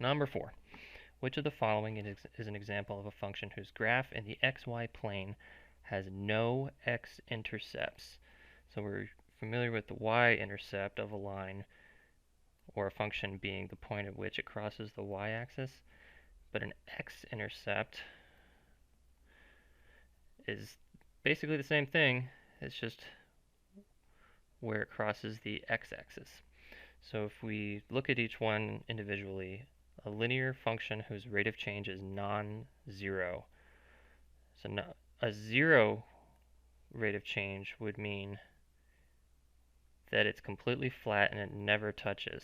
Number 4. Which of the following is an example of a function whose graph in the xy plane has no x-intercepts? So we're familiar with the y-intercept of a line or a function being the point at which it crosses the y-axis, but an x-intercept is basically the same thing. It's just where it crosses the x-axis. So if we look at each one individually, a linear function whose rate of change is non-zero. So a zero rate of change would mean that it's completely flat and it never touches.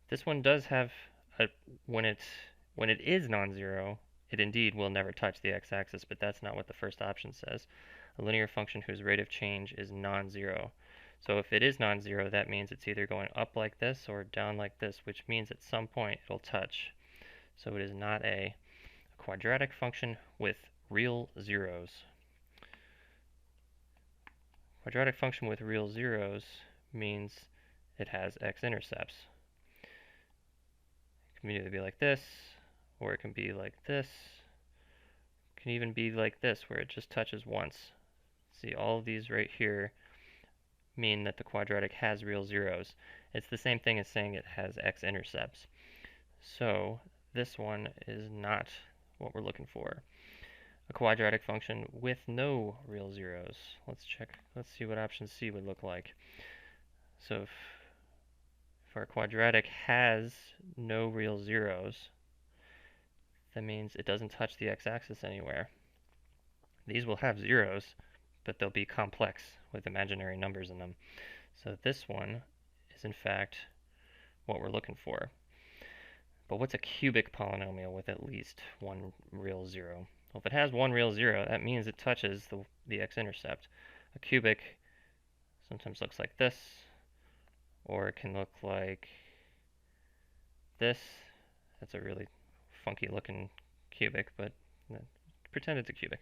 This one does have when it is non-zero, it indeed will never touch the x-axis, but that's not what the first option says. A linear function whose rate of change is non-zero. So if it is non-zero, that means it's either going up like this or down like this, which means at some point it'll touch. So it is not a quadratic function with real zeros. Quadratic function with real zeros means it has x-intercepts. It can either be like this, or it can be like this. It can even be like this, where it just touches once. See, all of these right here mean that the quadratic has real zeros. It's the same thing as saying it has x-intercepts. So this one is not what we're looking for. A quadratic function with no real zeros. Let's see what option C would look like. So if our quadratic has no real zeros, that means it doesn't touch the x-axis anywhere. These will have zeros, but they'll be complex with imaginary numbers in them. So this one is in fact what we're looking for. But what's a cubic polynomial with at least one real zero? Well, if it has one real zero, that means it touches the x-intercept. A cubic sometimes looks like this, or it can look like this. That's a really funky looking cubic, but pretend it's a cubic.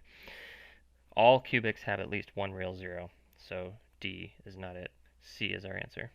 All cubics have at least one real zero, so D is not it. C is our answer.